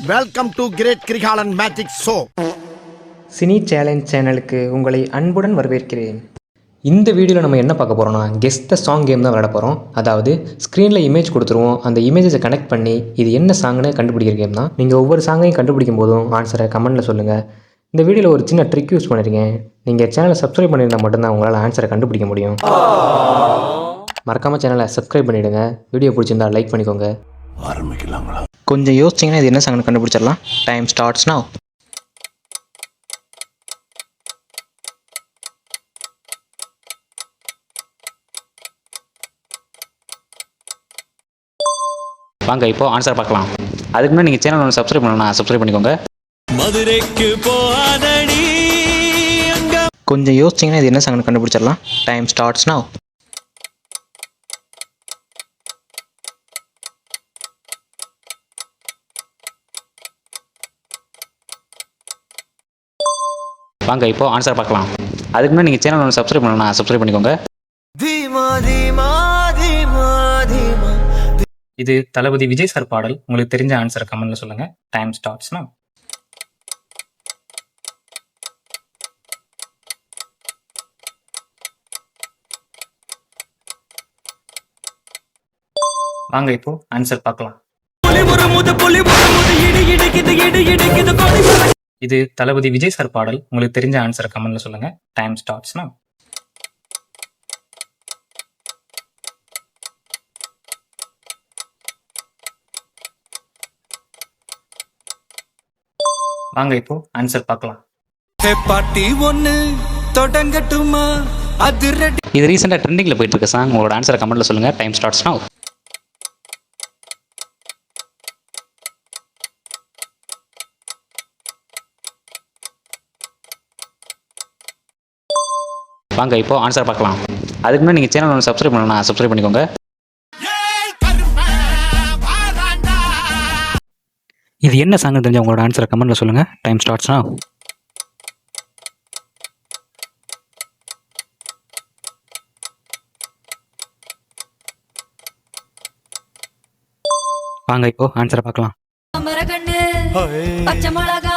Welcome to great Kirikalan magic show. Cine challenge சேனலுக்கு உங்களை அன்புடன் வரவேற்கிறேன். இந்த வீடியோவில் நம்ம என்ன பார்க்க போகிறோம்னா கெஸ் த சாங் கேம் தான் விளையாட போகிறோம். அதாவது ஸ்க்ரீனில் இமேஜ் கொடுத்துருவோம், அந்த இமேஜஸை கனெக்ட் பண்ணி இது என்ன சாங்னு கண்டுபிடிக்கிற கேம் தான். நீங்கள் ஒவ்வொரு சாங்கையும் கண்டுபிடிக்கும் போதும் ஆன்சரை கமெண்ட்டில் சொல்லுங்கள். இந்த வீடியோவில் ஒரு சின்ன ட்ரிக் யூஸ் பண்ணியிருக்கேன். நீங்கள் சேனலை சப்ஸ்கிரைப் பண்ணியிருந்தால் மட்டும்தான் உங்களால் ஆன்சரை கண்டுபிடிக்க முடியும். மறக்காமல் சேனலை சப்ஸ்கிரைப் பண்ணிவிடுங்க. வீடியோ பிடிச்சிருந்தா லைக் பண்ணிக்கோங்க. ஆரம்பிக்கலாங்களா? கொஞ்சம் யோசிச்சிங்கன்னா இது என்ன சாங்னு கண்டுபிடிச்சிடலாம். Time starts now. வாங்க இப்போ ஆன்சர் பார்க்கலாம். அதுக்கு முன்னாடி நீங்கள் சேனல் ஒன்று சப்ஸ்கிரைப் பண்ணணும், சப்ஸ்கிரைப் பண்ணிக்கோங்க. மதுரைக்கு போகாதடி அங்க. கொஞ்சம் யோசிச்சிங்கன்னா இது என்ன சாங்னு கண்டுபிடிச்சிடலாம். Time starts now. வாங்க இப்போ ஆன்சர் பார்க்கலாம். அதுக்கு முன்னாடி நீங்கள் சேனல் ஒன்று சப்ஸ்கிரைப் பண்ணணும், சப்ஸ்கிரைப் பண்ணிக்கோங்க. தீமா தீமா தீமா தீமா. இது தளபதி விஜய் சார் பாடல். உங்களுக்கு தெரிஞ்ச ஆன்சரை கமெண்ட்ல சொல்லுங்க. Time starts now. வாங்க இப்போ ஆன்சர் பார்க்கலாம். இது தளபதி விஜய் சார் பாடல். உங்களுக்கு தெரிஞ்ச ஆன்சரை கமெண்ட்ல சொல்லுங்க. Time starts now. வாங்க இப்போ ஆன்சர் பார்க்கலாம். பாட்டி ஒண்ணு தொடங்கட்டுமா? அது ரெடி. இது ரீசெண்டாக ட்ரெண்டிங்கில் போயிட்டு இருக்க சாங். உங்களோட ஆன்சரை கமெண்ட்டில் சொல்லுங்கள். Time starts now. வாங்க இப்போ ஆன்சர் பார்க்கலாம். அதுக்கு முன்னாடி நீங்கள் சேனல் ஒன்று சப்ஸ்கிரைப் பண்ணணும், சப்ஸ்கிரைப் பண்ணிக்கோங்க. இது என்ன சாங்னு தெரிஞ்ச உங்களோட ஆன்சரை கமெண்ட்ல சொல்லுங்க. Time starts now. வாங்க இப்போ ஆன்சரை பார்க்கலாம். மரகண்டு பச்சை மிளகா